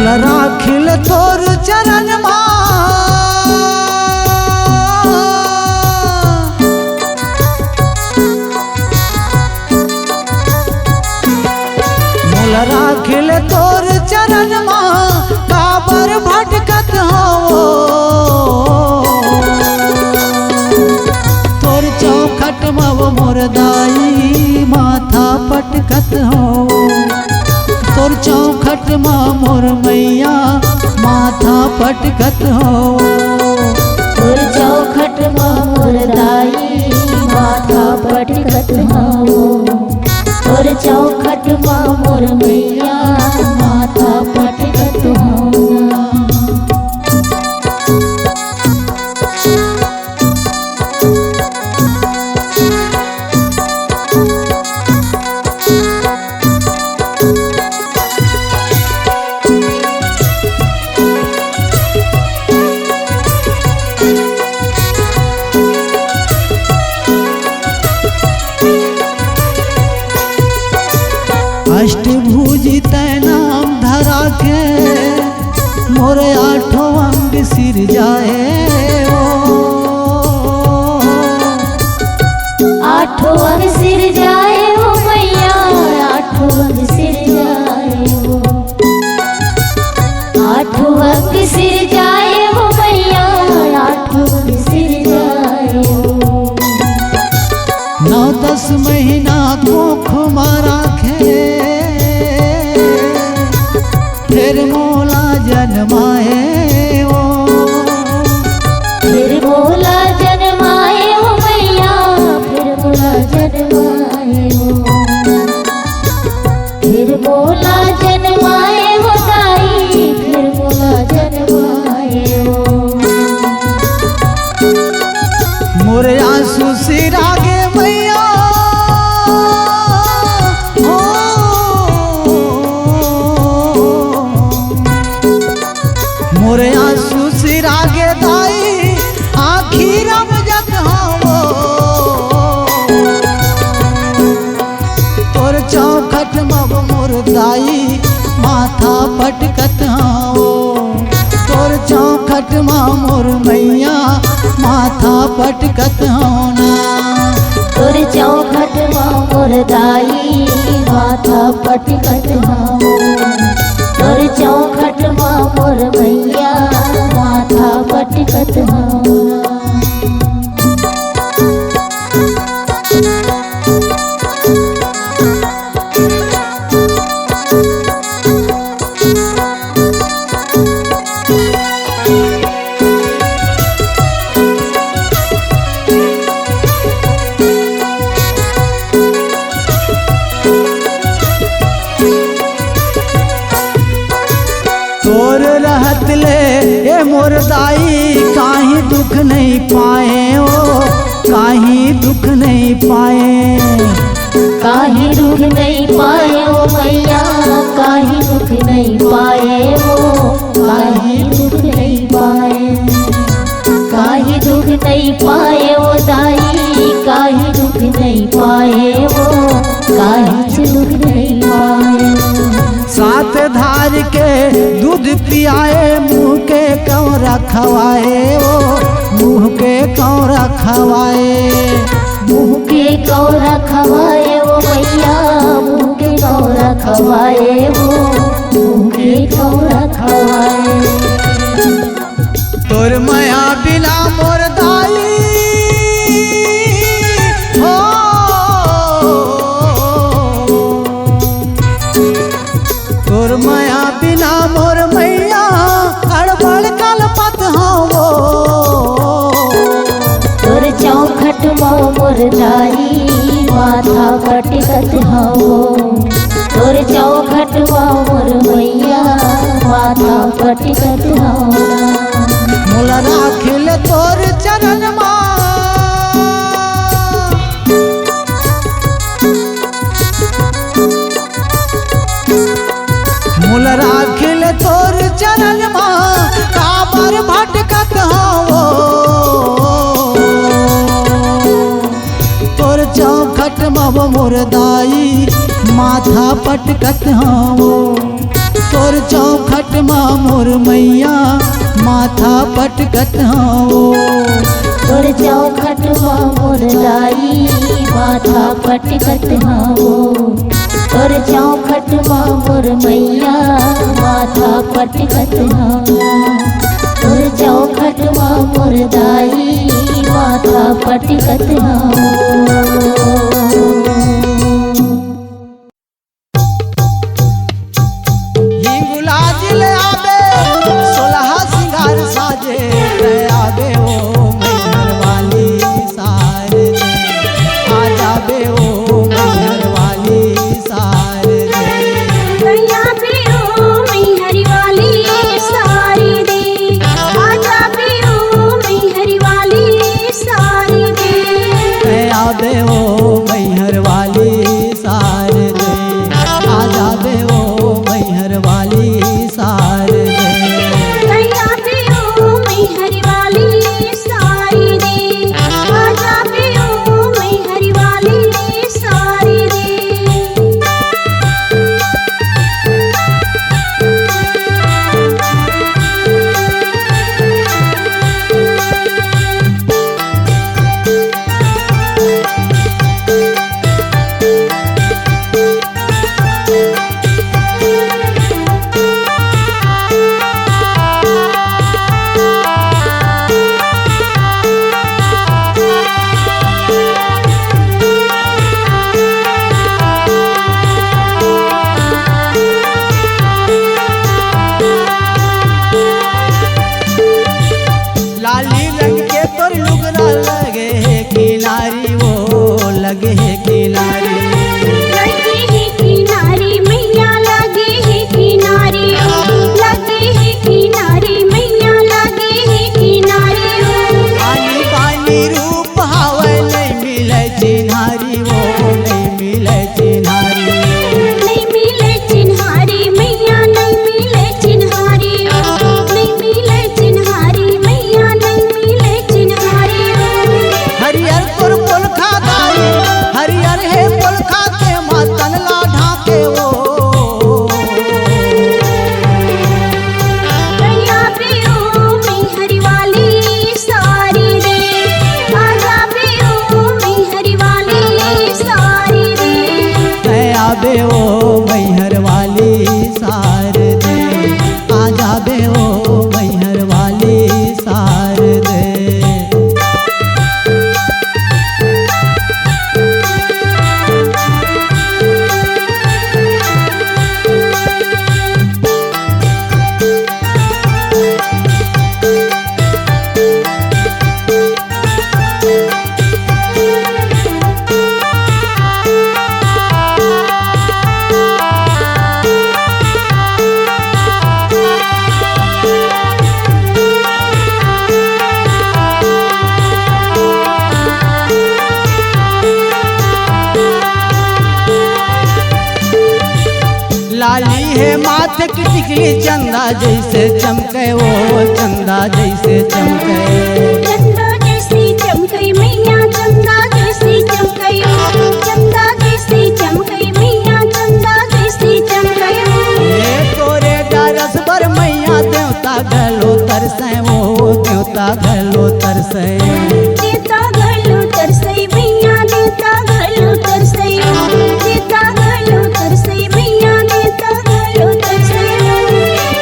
मोल राखिल तोर चरण मोल राखिल तोर चरण काबर भटकत हो तोर चौखट मव मोर दाई माथा पटकत हो तोर चौखट मा मोर मैया माथा पटकत हो तोर चौखट मा मोर दाई माथा पटकत हो तोर चौखट मा मोर मैया माथा पटकत हो। अष्टभुजी तै नाम धरा के मोर आठों अंग सिर जाए आठों अंग सिर जाए हो मैया आठों अंग सिर जाए हो आठों अंग सिर जाए हो मैया आठों अंग सिर जाए हो। 9-10 महीना कोख मारा खे फिर मोला जन्माए हो फिर मोला जन्माए हो मैया फिर मोला जन्माए हो फिर मोला जन्माए हो दाई फिर मोला जन्माए हो। मोर आंसू सिर आगे मैया मोरे आंसू सिर आगे दाई आखिर जग हो तोर चौखट मब मोर दाई माथा पटकत हो तोर चौखट मा मोर मैया माथा पटकत हो ना तोर चौखट मा मोर दाई माथा पटकत हो तोर चौखट मा मोर मैया माथा पटकत हो। तोर रहत ले ए मोर दाई काहीं दुख नहीं पाए ओ काहीं दुख नहीं पाए काहीं दुख नहीं पाए ओ मैया काहीं दुख नहीं पाए ओ काहीं दुख नहीं पाए काहीं दुख नहीं पाए ओ दाई काहीं दुख नहीं पाए ओ काहीं दुख नहीं पाए। सात धार के दूध पियाए मुँह के कौरा खवाए ओ मुँह के कौरा खवाए मुँह के कौरा खवाए ओ मैया मुँह के कौरा खवाए ओ मुँह के कौरा खवाए। तोर माया बिना मोर दाई हो तोर माया बिना मोर मैया अड़बड़ कलपत हो तोर चौखट मा मोर दाई माथा पटकत हो तोर चौखट मा मोर मैया माथा पटकत हो। मोल राखिल तोर चरण मोल राखिल तोर चरण काबर भटकत हो तोर चौखट मब मोर दाई माथा पटकत हो तोर चौखट माँ मोर मैया माथा पटकत हो। तोर चौखट माँ मोर दाई माथा पटकत हो। तोर चौखट माँ मोर मैया माथा पटकत हो। तोर चौखट माँ मोर दाई माथा पटकत हो। माथे की टिकली चंदा जैसे चमके वो चंदा जैसे चमके। चंदा जैसी चमके मैया चंदा जैसी चमके। चंदा जैसी चमके मैया चंदा जैसी चमके। ये तोरे डरस पर मैया देवता गलो तरसे वो देवता गलो तरसे। देवता गलो तरसे मैया देवता गलो तरसे। देवता गलो तरसे मैया देवता गलो तरसे।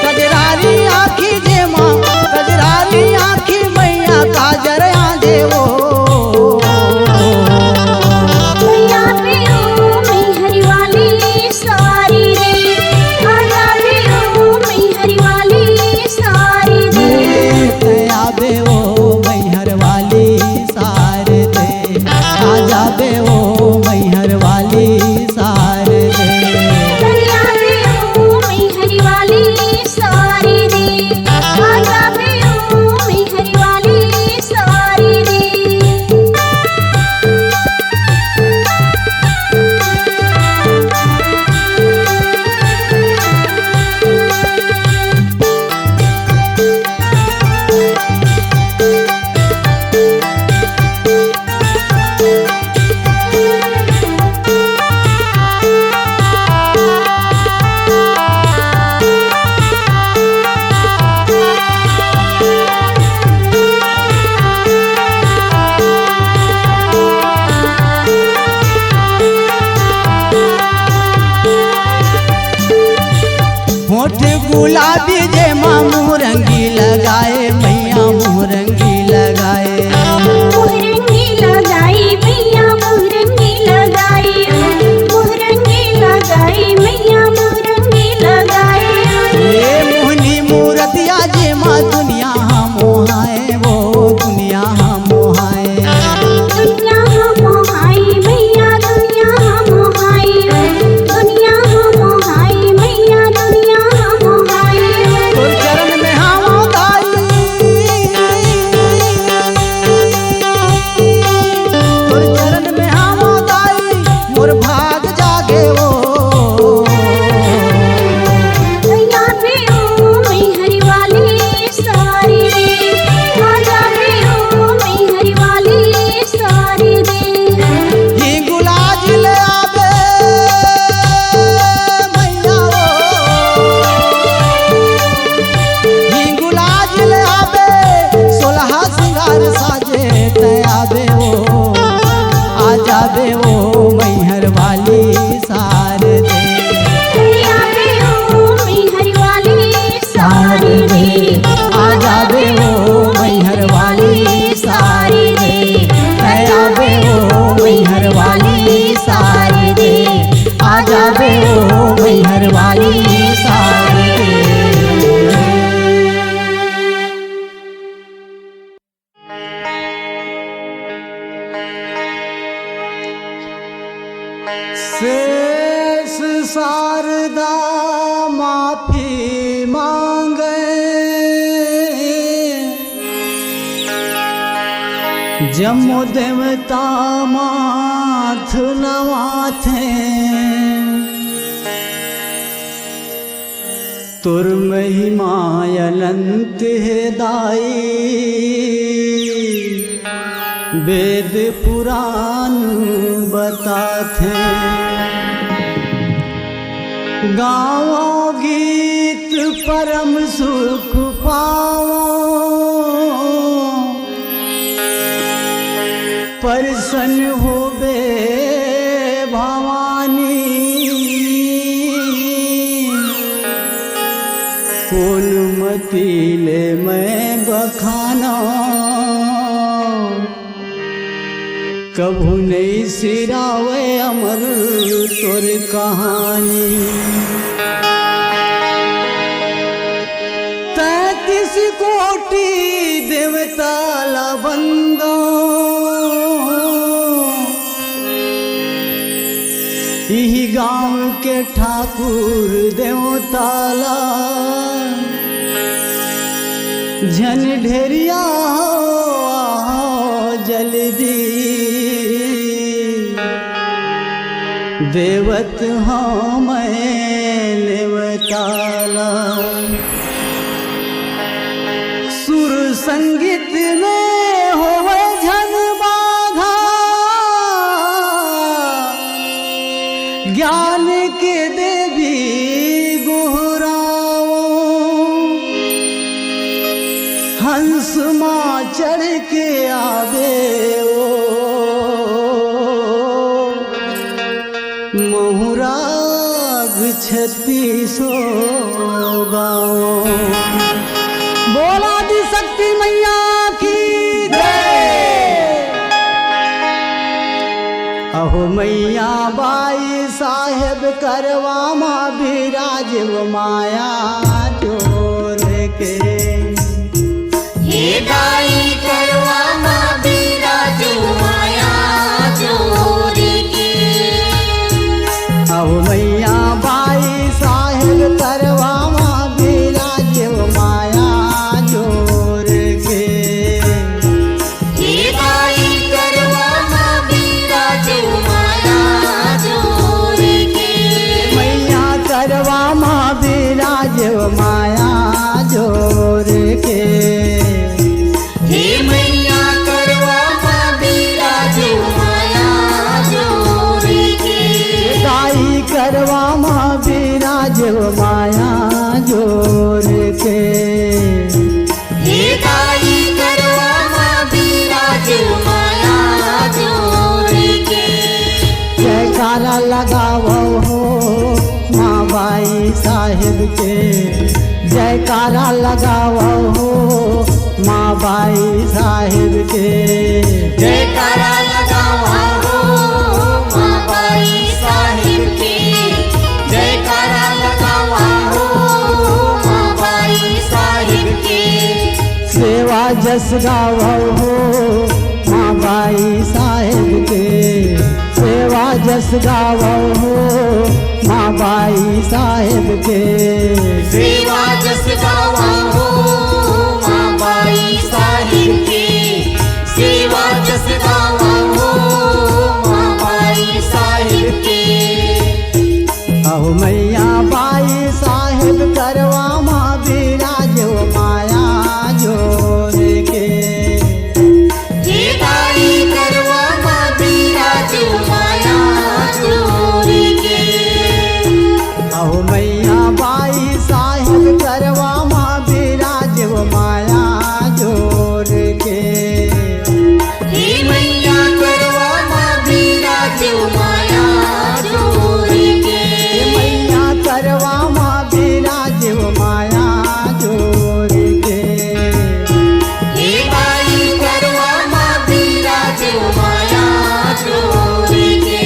कजरारी आँखी जे माँ कजरारी आँखी मैया काजर आंधे वो। मैया पे ओ मैहर वाली सारी रे। आजा पे ओ मैहर वाली सारी रे। दया बे ओ मैहर वाली गुलाबी जे मामू रंगी लगाए मैया मुरंगी लगाए मुरंगी लगाई मैया मुरंगी लगाई मुरंगी लगाई मैया मुरंगी लगाई ये मोहनी मूरतिया जे माँ दुनिया मोहाए वो दुनिया मोहाए दुनिया मोहाई मैया दुनिया मोहाई दुनिया मोहाई मैया दुनिया मोहाई तोर चरण में हम दाई तोर चरण में हम दाई मोर भाग जागे वो मैया पे ओ मैहर वाली सारी रे राजा पे ओ मैहर वाली सारी रे ये गुलाज ले आवे मैया ये गुलाज ले आवे 16 सिंगार साजे ते आवे वो आ जावे वो मैहर वाली सार दे मैया पे ओ मैहर वाली सारी रे आ जावे वो मैहर वाली सारी दे ते आवे वो मैहर वाली सारी दे आ जावे वो मैहर वाली सारी दे शेष शारदा माफी मांगे जम्मू देवता माथ नवाथे तुर महिमा अनंत है दाई वेद पुराण बताते गाओ गीत परम सुख पाओ प्रसन्न होबे भवानी कौन मतीले मैं बखाना कभू नहीं सिरावे अमर तोर कहानी 33 कोटि देवता ला बंदो यही गांव के ठाकुर देवताला झन ढेरिया जल्दी देवत हाँ मैं नेवताला सुर संगीत में हो झन बाधा ज्ञान के देवी गोहराओ हंस माँ चढ़ के आवे ओ महुराग 36 गाओ बोला दी शक्ति मैया की जय। अहो मैया बाई साहेब करवा माँ विराज माया चोर के हे दाई करवा माँ विराज माया चोर के अहो मैया बाई साहेब करवा माँ विराज माया जोर के हे दाई करवा माँ विराज माया चोर के मैया करवा माँ विराज माया जोर के हे मैया करवा माँ विराज माया चोर के दाई करवा माँ विराज माया जोर के हे दाई करवा माँ विराज माया चोर के जयकारा लगाओ हो माँ बाई साहेब के जयकारा लगाओ हो माँ बाई साहिब के। जयकारा लगावा हो माँ बाई साहिब के। जयकारा लगावा हो माँ बाई साहिब के। सेवा जस गाओ हो माँ बाई साहिब के। सेवा जस गाओ हो माँ बाई साहिब के। सेवा जस गावा हो माँ बाई साहिब के। सेवा जस गावा हो माँ बाई साहिब के। अहो मैया बाई साहिब करवा माँ बिराजो माया जोर के। हे बाई करवा माँ बिराजो माया जोर के। अहो मैया बाई साहिब करवा माँ बिराजो माया जोर के। हे मैया करवा माँ बिराजो माया जोर के। मैया करवा माँ बिराजो माया जोर के। हे बाई करवा माँ बिराजो माया जोर के।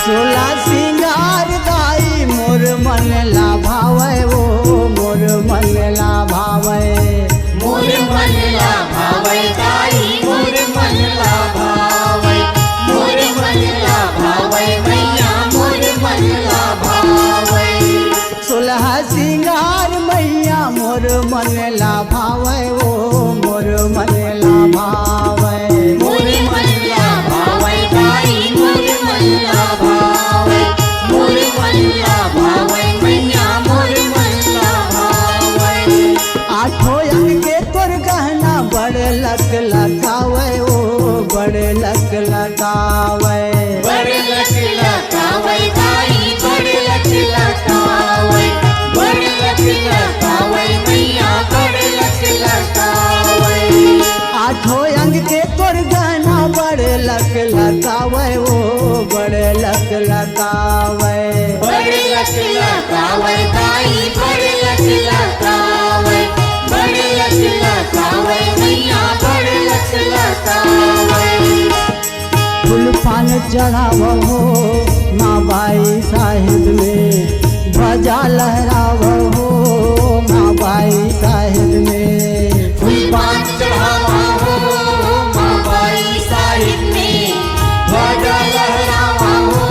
सोला सिंगार दाई मोर मन लाभावे वो मोर मन लाभावे। मोर मन लाभावै दाई मोर मन लाभावै। मोर मन लाभावै मैया मोर मन लाभावै। सोलह सिंगार मैया मोर मन लाभावे वो मोर मन लाभावे। मोर मन लाभावै दाई मोर मन लाभावै। मोर मन लाभावै मैया मोर मन लाभावै। आठों अंग के तोर गहना बड़ लक लकावे ओ बड़ लक लकावे। बड़ लक लकावै दाई बड़ लक लकावै। बड़ लक लकावै मैया बड़ लक लकावै। आठों अंग के तोर गहना बड़ लक लकावे ओ बड़ लक लकावे। बड़ लक लकावै दाई बड़ लक लकावै। बड़ लक लकावै मैया बड़ लक लकावै। फूल पान चढ़ावो हो माँ बाई साहिब में। ध्वजा लहरावो हो माँ बाई साहिब में। फूल पान चढ़ावा हो माँ बाई साहिब में। ध्वजा लहरावा हो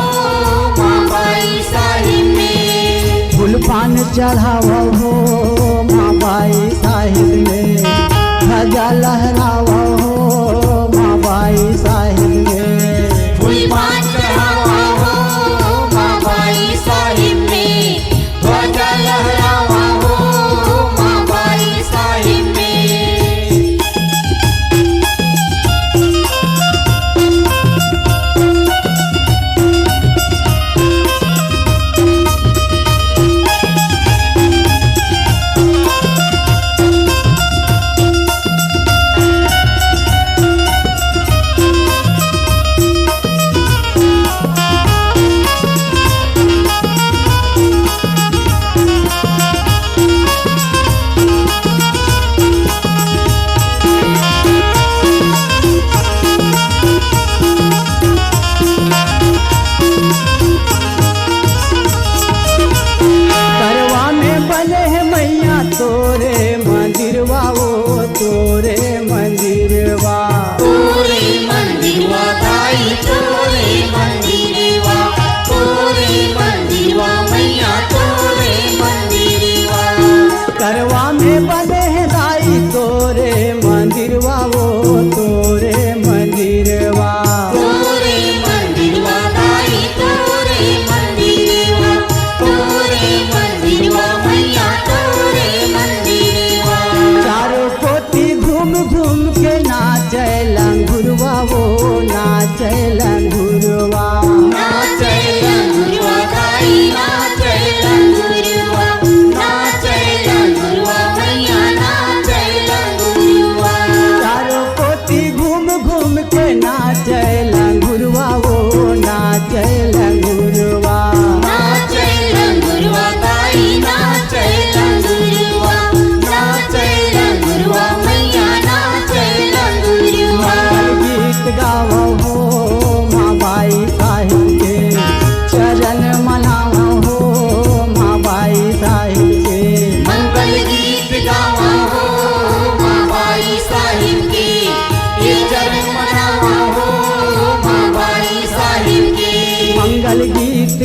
माँ बाई साहिब में। फूल पान चढ़ावो हो माँ बाई साहिब में। ध्वजा लहरावो हो माँ बाई साहिब में। फूल पान चढ़ावा हो माँ बाई साहिब में। ध्वजा लहरावा हो माँ बाई साहिब में।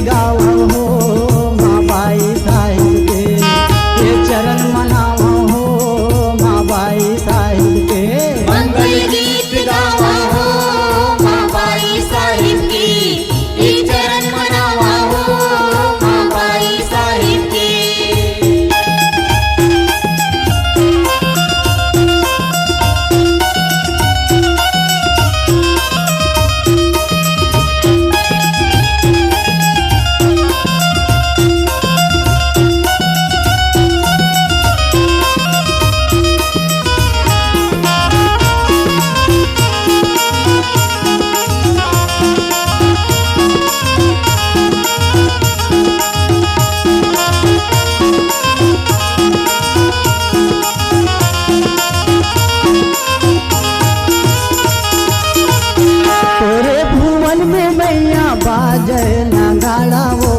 गावो हो माँ बाई साहिब के, ये चरण मनावो हो माँ बाई साहिब के। मंगल गीत गावा हो माँ बाई साहिब की, ये चरण मनावा हो माँ बाई साहिब की। तोरे भुवन में मैया बाजे नगाड़ा वो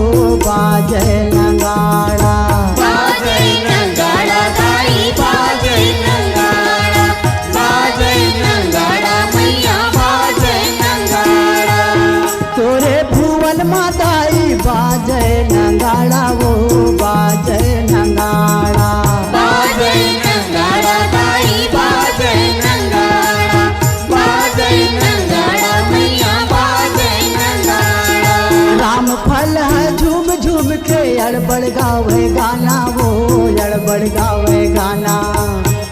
बाजे नगाड़ा। बाजे नगाड़ा गाई बाजे नगाड़ा, बाजे नगाड़ा मैया बाजे नगाड़ा। तोरे भुवन माताई बाजे नगाड़ा वो बाजे नगाड़ा। बाजे नगाड़ा गाई बाजे नगाड़ा, बाजे नगाड़ा मैया बाजे नगाड़ा। राम फल है झूम झूम के अड़बड़ गावे गाना वो अड़बड़ गावे गाना।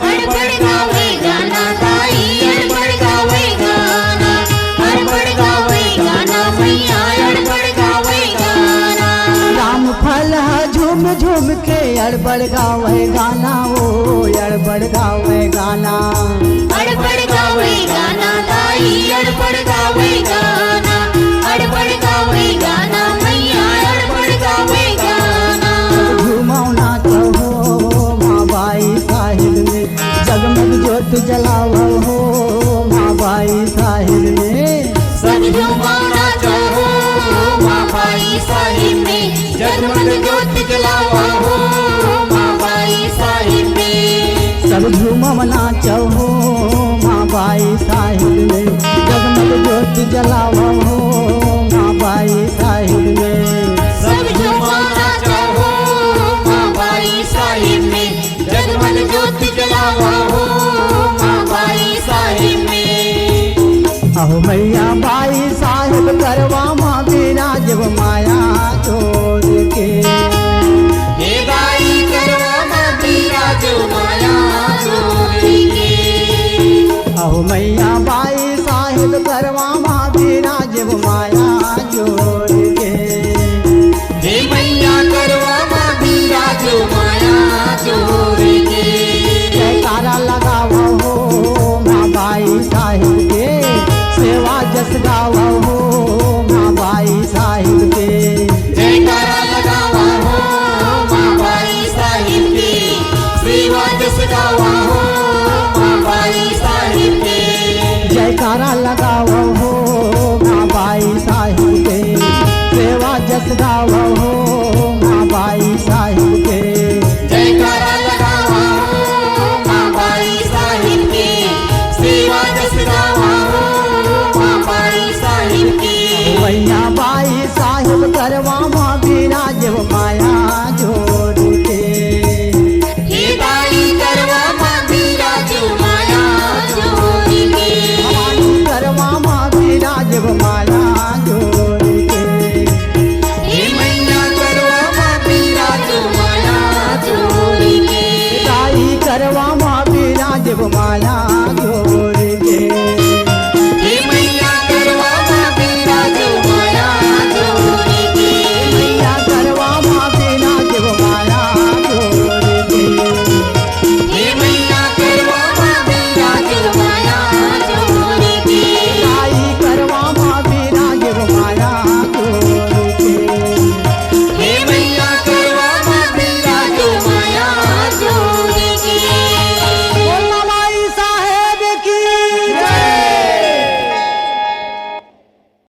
अड़बड़ गावे गाना गाई अड़बड़ गावे गाना, अड़बड़ गावे गाना मैया अड़बड़ गावे गाना। राम फल है झूम झूम के अड़बड़ गावे गाना वो अड़बड़ गावे गाना। अड़बड़ गावे गाना गाई अड़बड़ गावे गाना, अड़बड़ गावे गाना मैया अड़बड़ गावे गाना। झूमौना कहो माँ बाई साहिब में, जगमग ज्योत जलावो हो माँ बाई साहिब में। सब झूमौना चाहो माँ बाई साहिब में, जगमग ज्योत जलावा हो माँ बाई साहिब में। सब झूमना चहो माँ बाई साहिब में, जगमग ज्योत जलावो हो माँ बाई साहिब में। सब झूमौना चाहो माँ बाई साहिब में, जगमग ज्योत जलावा हो माँ बाई साहिब में। अहो मैया